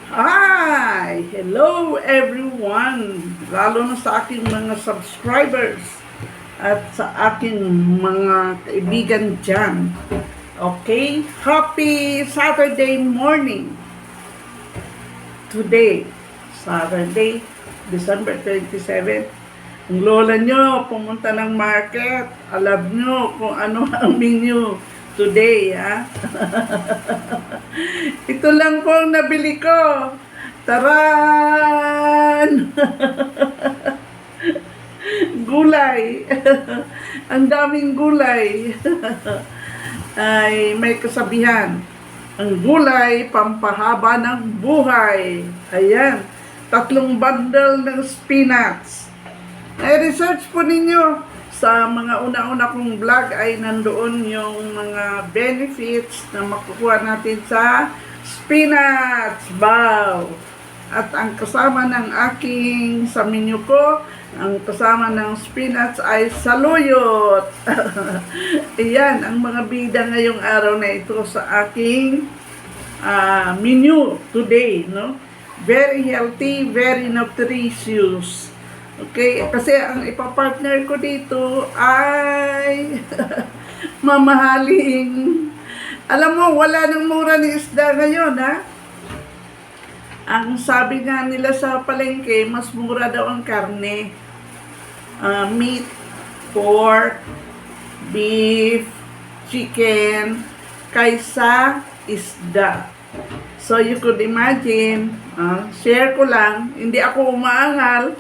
Hi! Hello everyone! Lalo na sa aking mga subscribers at sa aking mga kaibigan dyan. Okay? Happy Saturday morning! Today, Saturday, December 27. Ang lola nyo pumunta ng market. Alam nyo kung ano ang menu today, ha? Ito lang po ang nabili ko. Taran! Gulay. Ang daming gulay. Ay may kasabihan. Ang gulay, pampahaba ng buhay. Ayan. 3 bundle ng spinach. Research po ninyo. Sa mga una-una kong vlog ay nandoon yung mga benefits na makukuha natin sa spinach. Wow! At ang kasama ng aking sa menu ko, ang kasama ng spinach ay saluyot. Iyan ang mga bida ngayong araw na ito sa aking menu today, no? Very healthy, very nutritious. Okay, kasi ang ipapartner ko dito ay mamahaling. Alam mo, wala nang mura ni isda ngayon, ha? Ang sabi nga nila sa palengke, mas mura daw ang karne. Meat, pork, beef, chicken, kaysa isda. So you could imagine, share ko lang, hindi ako umaangal.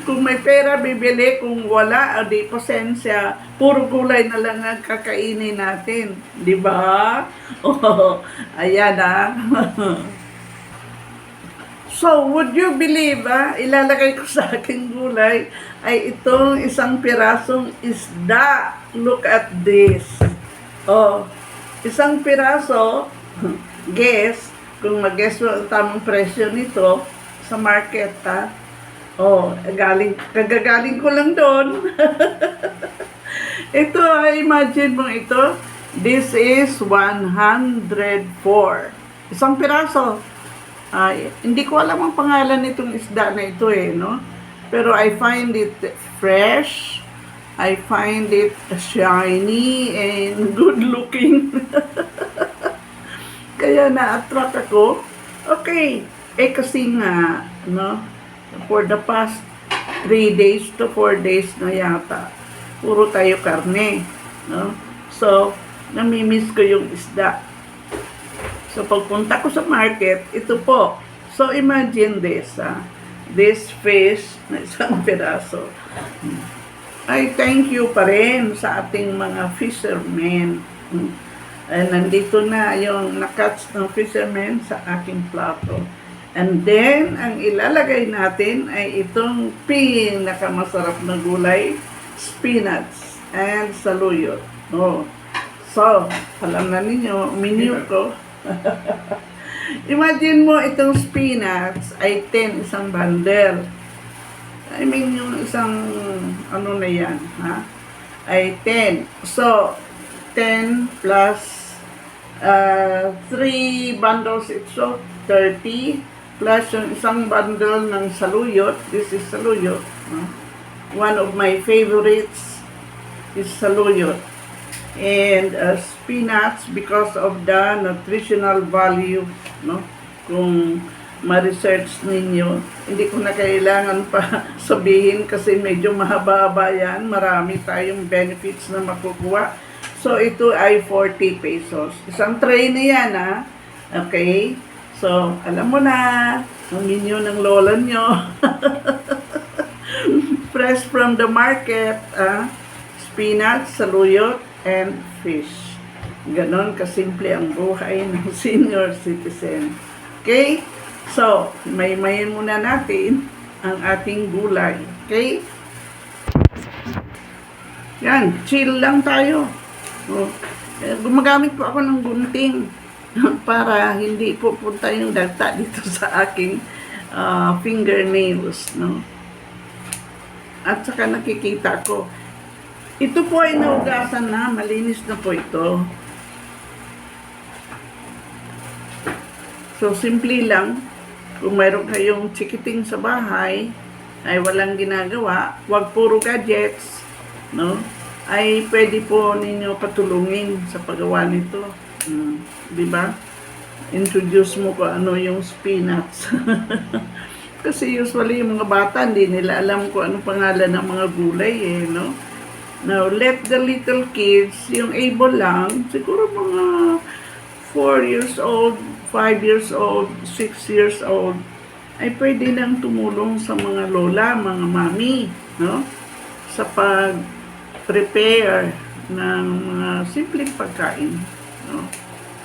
Kung may pera, bibili. Kung wala, di pasensya. Puro gulay na lang ang kakainin natin. Di ba? Oh, ayan So, would you believe, ilalagay ko sa aking gulay ay itong isang pirasong isda. Look at this. Oh, isang piraso, guess, kung mag-guess mo ang tamang presyo nito sa market, ha? Oh, kagagaling ko lang doon. Ito, imagine mo ito. This is 104. Isang piraso. Hindi ko alam ang pangalan nitong isda na ito no? Pero I find it fresh. I find it shiny and good looking. Kaya na-attract ako. Okay. Kasi nga, no? For the past 3 days to 4 days na yata, puro tayo karne, no? So, namimiss ko yung isda. So, pagpunta ko sa market, ito po. So, imagine this, this fish na isang piraso. Ay, thank you pa rin sa ating mga fishermen. Nandito na yung nakats ng fishermen sa aking plato. And then, ang ilalagay natin ay itong pinakamasarap na gulay, spinach and saluyot. Oh. So, alam na ninyo, menu ko. Imagine mo itong spinach ay 10 isang bundle. I mean, yung isang, ano na yan, ay 10. So, 10 plus 3 bundles, it's so 30. Plus yung isang bundle ng saluyot. This is saluyot. One of my favorites is saluyot. And spinach because of the nutritional value, no? Kung ma-research ninyo, hindi ko na kailangan pa sabihin kasi medyo mahaba-haba yan. Marami tayong benefits na makukuha. So, ito ay 40 pesos. Isang tray na yan, Okay? So, alam mo na, ang menu ng lola nyo. Fresh from the market, spinach, saluyot, and fish. Ganon kasimple ang buhay ng senior citizen. Okay? So, may-mayin muna natin ang ating gulay. Okay? Yan, chill lang tayo. Gumagamit po ako ng gunting para hindi pupunta yung dagta dito sa aking fingernails, no? At saka nakikita ko, ito po ay naugasan na, malinis na po ito. So, simple lang. Kung mayroon kayong chikiting sa bahay, ay walang ginagawa, wag puro gadgets, no? Ay pwede po ninyo patulungin sa paggawa nito. Di ba? Introduce mo ko ano yung spinach. Kasi usually yung mga bata, hindi nila alam kung anong pangalan ng mga gulay eh, no? Now, let the little kids, yung able lang, siguro mga 4 years old, 5 years old, 6 years old, ay pwede lang tumulong sa mga lola, mga mami, no? Sa pag-prepare ng mga simpleng pagkain, no?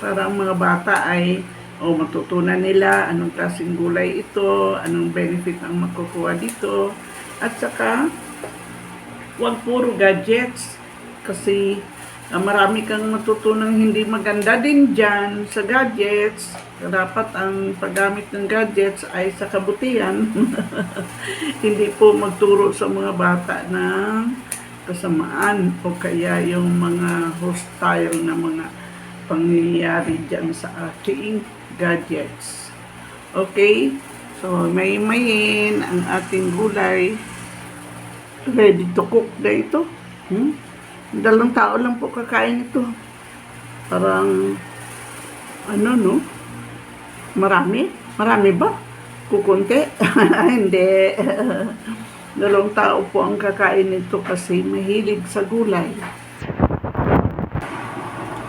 Para ang mga bata ay matutunan nila anong klaseng gulay ito, anong benefit ang makukuha dito, at saka huwag puro gadgets kasi marami kang matutunang hindi maganda din dyan sa gadgets. Dapat ang paggamit ng gadgets ay sa kabutihan. Hindi po magturo sa mga bata ng kasamaan o kaya yung mga hostile na mga pangyayari dyan sa ating gadgets. Okay? So, may-mayin ang ating gulay. Ready to cook na ito. Dalawang tao lang po kakain ito. Parang, ano no? Marami? Marami ba? Kukunti? Hindi. Dalawang tao po ang kakain nito kasi mahilig sa gulay.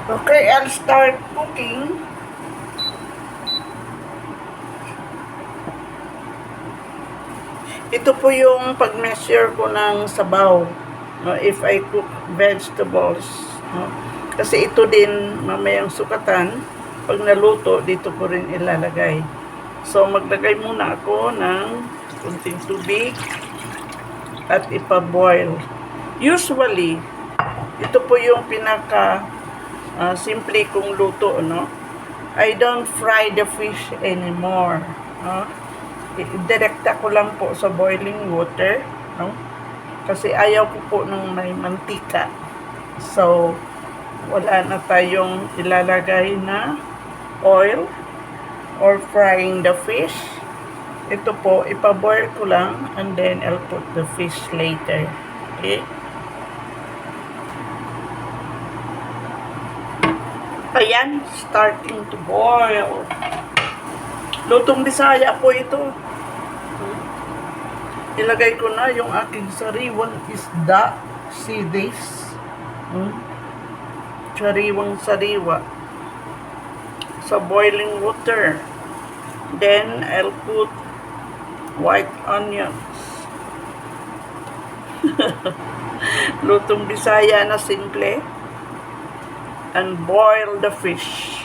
Okay, I'll start cooking. Ito po yung pag-measure ko ng sabaw. No, if I cook vegetables. No? Kasi ito din mamayang sukatan. Pag naluto, dito ko rin ilalagay. So, maglagay muna ako ng kunting tubig at ipa-boil. Usually, ito po yung pinaka simple kong luto, no? I don't fry the fish anymore. No? Direkta ko lang po sa boiling water, no? Kasi ayaw ko po ng may mantika. So, wala na tayong ilalagay na oil or frying the fish. Ito po, ipaboil ko lang and then I'll put the fish later. Okay? Ayan, starting to boil. Lutong Bisaya po ito. Ilagay ko na yung aking sariwang isda. See this? Sariwang sariwa. Sa boiling water. Then, I'll put white onions. Lutong Bisaya na simple. And boil the fish.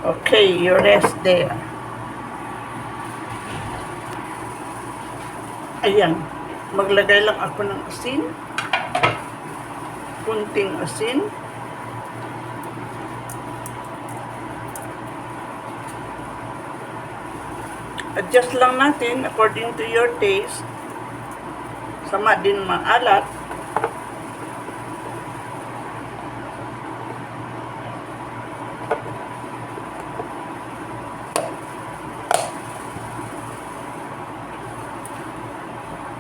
Okay, you rest there. Ayan, maglagay lang ako ng asin. Kunting asin. Adjust lang natin according to your taste. Sama din maalat.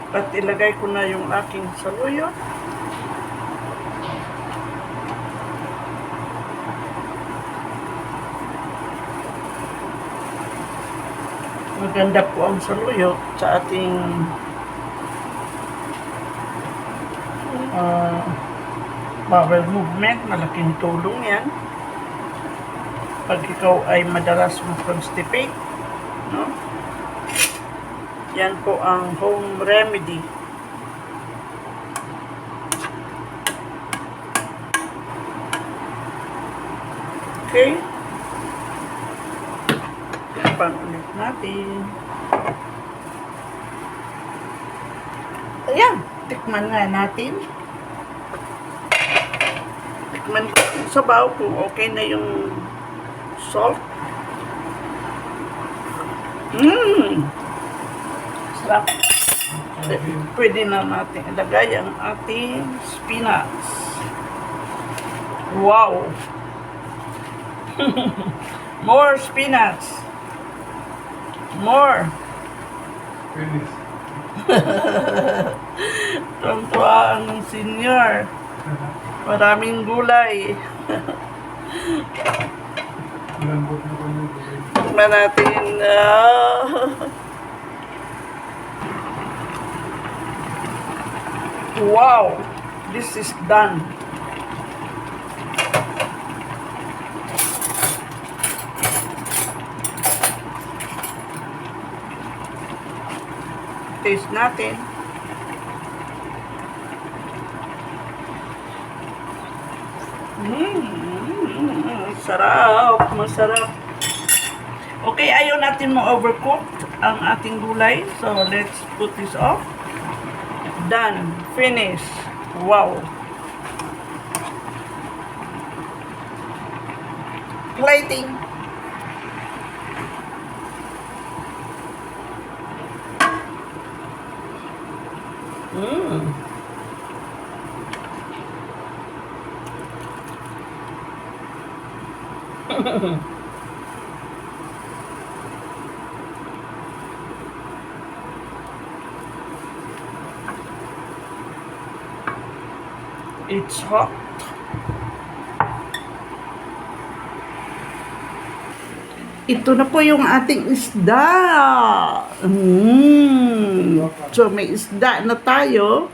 At ilagay ko na yung aking saluyot. Maganda po ang saluyot sa ating bowel movement. Malaking tulong yan. Pag ikaw ay madalas mag-constipate, no? Yan po ang home remedy. Okay. Tikpan ulit natin. Ayan. Tikman nga natin. Tikman ko yung sabaw kung okay na yung salt. Sarap. Pwede na natin ilagay ang ating spinach. Wow! More spinach. More. Finish. Tuwa ang senior. Maraming gulay. Lambot na kami. Tingnan natin. Wow! This is done. Taste natin. Sarap. Masarap. Okay, ayaw natin ma-overcook ang ating gulay. So, let's put this off. Done. Finish. Wow. Plating. It's hot. Ito na po yung ating isda. So, may isda na tayo.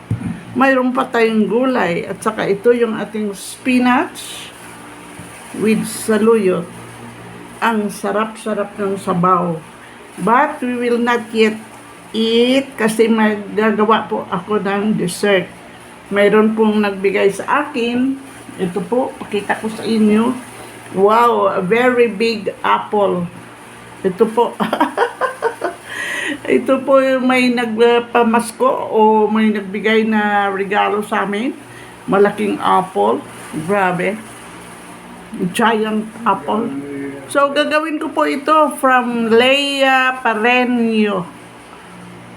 Mayroon pa tayong gulay. At saka ito yung ating spinach with saluyot. Ang sarap-sarap ng sabaw. But we will not yet eat kasi magagawa po ako ng dessert. Mayroon pong nagbigay sa akin. Ito po, pakita ko sa inyo. Wow, a very big apple. Ito po. Ito po yung may nagpamasko o may nagbigay na regalo sa amin. Malaking apple. Grabe. Giant apple. So, gagawin ko po ito from Leia Pareño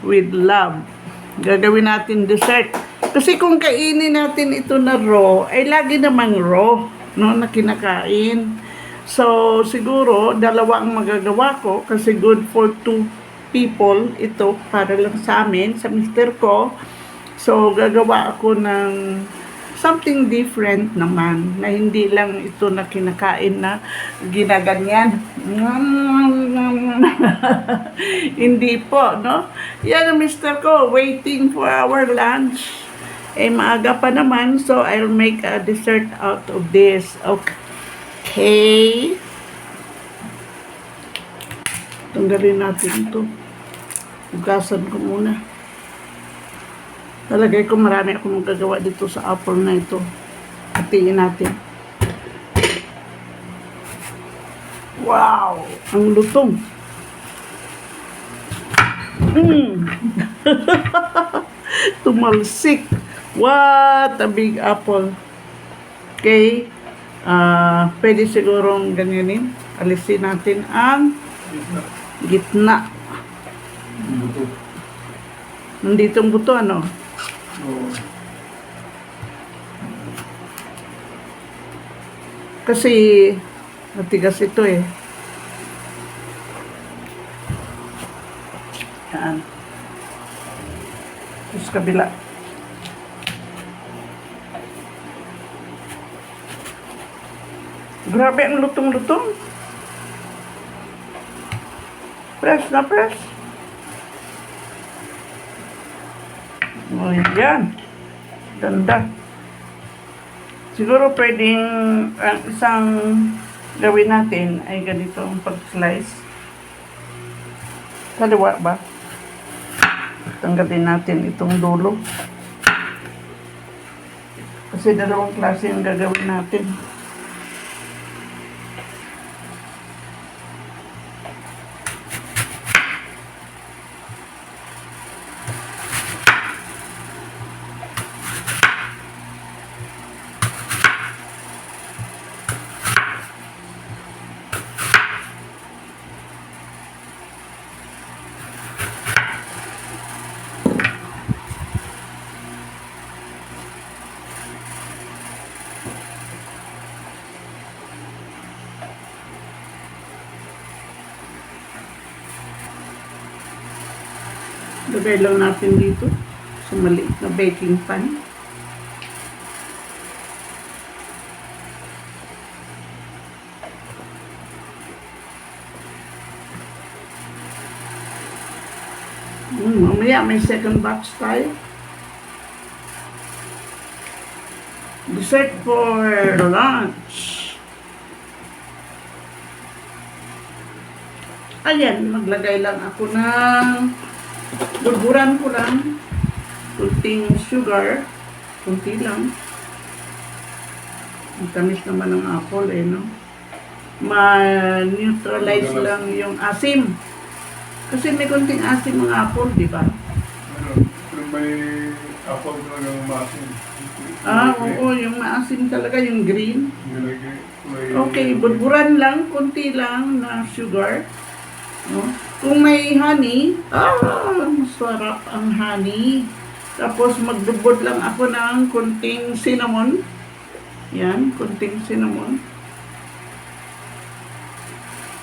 with love. Gagawin natin dessert. Kasi kung kainin natin ito na raw, ay lagi namang raw, no, na kinakain. So, siguro, dalawa ang magagawa ko kasi good for 2 people ito para lang sa amin, sa mister ko. So, gagawa ako ng something different naman na hindi lang ito na kinakain na ginaganyan. Hindi po, no? Yan ang mister ko, waiting for our lunch. Eh, maaga pa naman, so I'll make a dessert out of this. Okay. Tanggalin natin ito. Hugasan ko muna. Talagay ko marami akong magagawa dito sa apple na ito. Hatiin natin. Wow! Ang lutong. Tumalsik. What a big apple. Okay. Pwede sigurong ganyanin. Alisin natin ang gitna. Buto. Nandito ang buto, ano? Oo. Kasi matigas ito eh. Yan. Tapos kabila. Grabe ang lutong-lutong. Press na press. O, yan. Ganda. Siguro pwedeng isang gawin natin ay ganito ang pag-slice. Kaliwa ba? Tanggalin natin itong dulo. Kasi dalawang klase yung gagawin natin. Lagay lang natin dito sa maliit na baking pan. Mamaya may second batch tayo. Dessert for lunch. Ayan, maglagay lang ako ng bulburan ko lang. Kunting sugar. Kunti lang. Ang tamis naman ng apple no? Ma-neutralize lang yung asim. Kasi may kunting asim ng apple, di ba? Pero may apple talagang maasim. Oo, yung maasim talaga, yung green. Okay, bulburan lang, kunti lang na sugar. No? Kung may honey, masarap ang honey. Tapos magdubod lang ako ng kunting cinnamon. Yan, kunting cinnamon.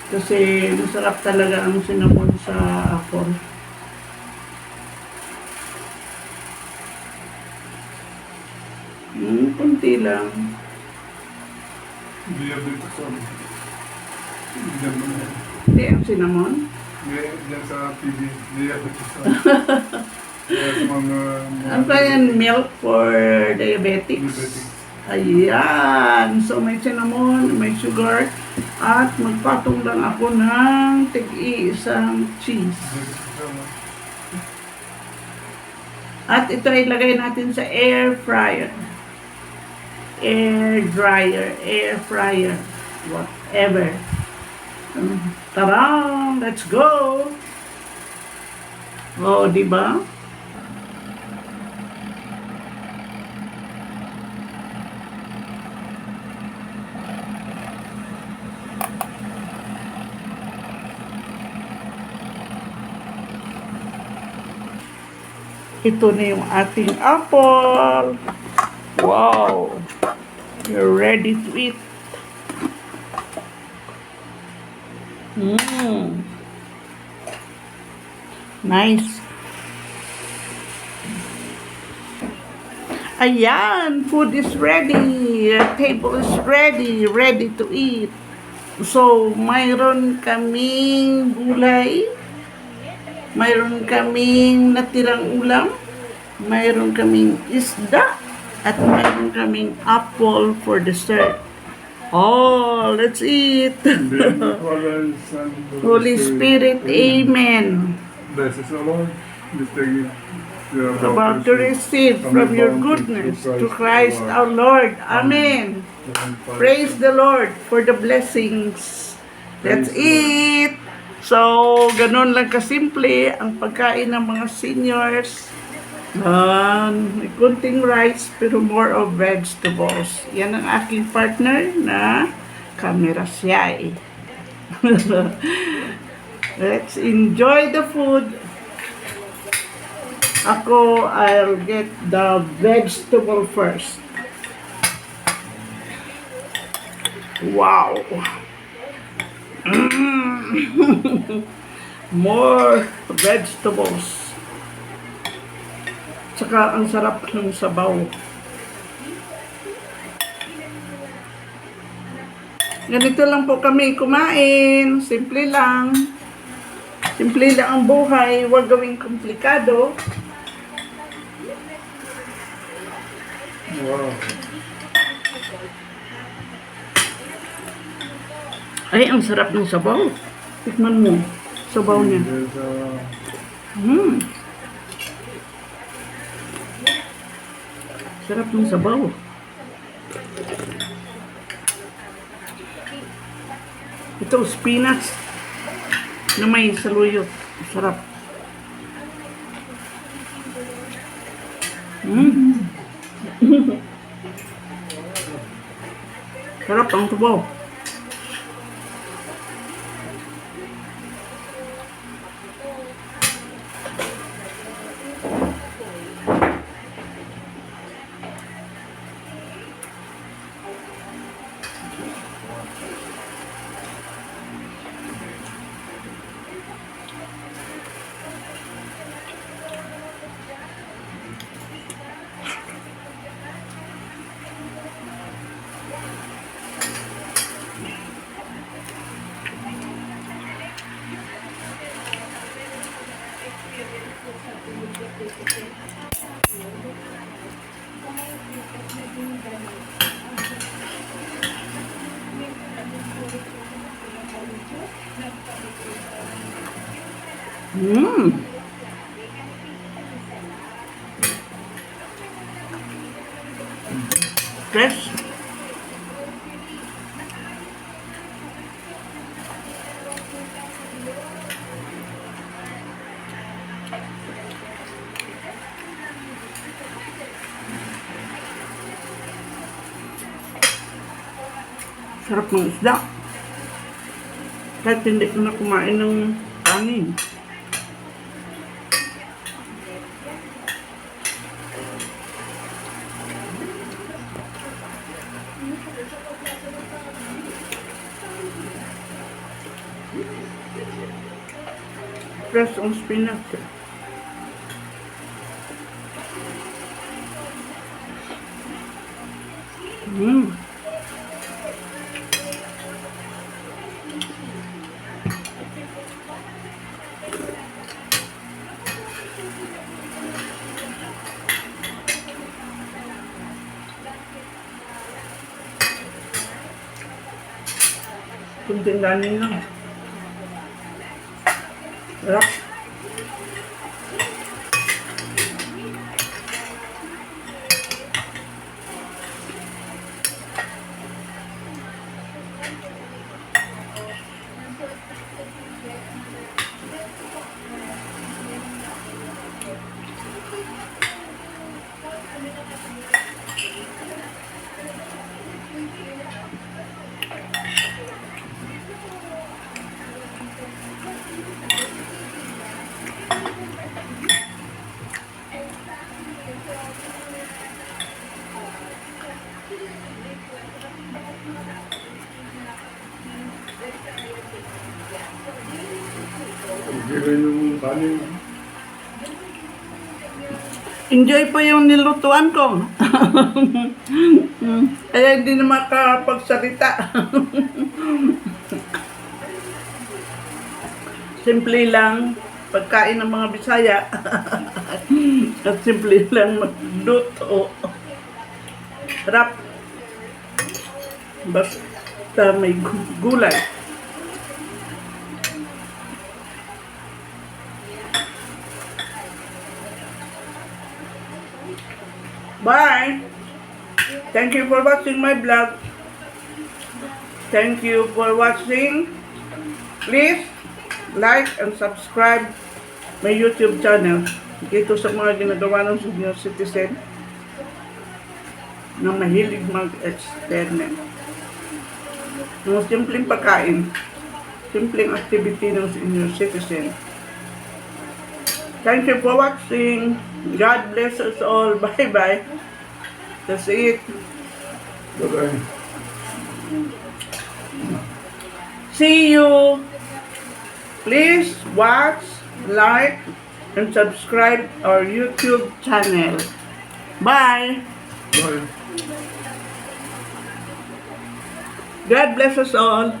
Kasi masarap talaga ang cinnamon sa apple. Kunti lang. Diabetes on. Diyan mo na. Hindi ang cinnamon. Diyan sa TV. Diabetes on. Kaya sa mga... Ano ba yan? Milk for diabetics? Diabetes. Ayan. So may cinnamon, may sugar. At magpatong lang ako ng tig-iisang cheese. At ito ay ilagay natin sa air fryer. Air dryer, air fryer, whatever. Tarang! Let's go! Oh, di ba? Ito na yung ating apple. Wow! You're ready to eat. Nice. Ayan, food is ready. Table is ready. Ready to eat. So, mayroon kaming gulay. Mayroon kaming natirang ulam. Mayroon kaming isda. At mayroon kaming apple for dessert. Oh, let's eat. Holy Spirit, Amen. Bless us, O Lord. This day we are About to receive from your goodness to Christ our Lord. Amen. Praise the Lord for the blessings. Let's eat. So, ganun lang kasimple ang pagkain ng mga seniors. May kunting rice pero more of vegetables. Yan ang aking partner na camera siya. Let's enjoy the food. Ako, I'll get the vegetable first. Wow! More vegetables. Tsaka ang sarap ng sabaw. Ganito lang po kami kumain. Simple lang. Simple lang ang buhay. Huwag gawing komplikado. Wow. Ay, ang sarap ng sabaw. Tikman mo. Sabaw niya. Sarap ng sabaw. Ito, spinach na may saluyot. Sarap. Sarap ang sabaw. Mmm. Fresh. Sarap ng isda. Kahit hindi ko na kumain ng kanin. Fresh ang spinach. Mmm. Kunting ganin lang. Sarap. Hindi rin yung kanin. Enjoy po yung nilutuan ko. Kaya hindi na makapagsalita. Simple lang pagkain ng mga Bisaya. At simple lang magluto. Sarap. Basta may gulay. Bye! Thank you for watching my vlog. Thank you for watching. Please like and subscribe my YouTube channel. Dito sa mga ginagawa ng senior citizen na mahilig mag-experiment. Mga simpleng pagkain, simpleng activity ng senior citizen. Thank you for watching. God bless us all. Bye-bye. That's it. Bye-bye. See you. Please watch, like, and subscribe our YouTube channel. Bye. Bye. God bless us all.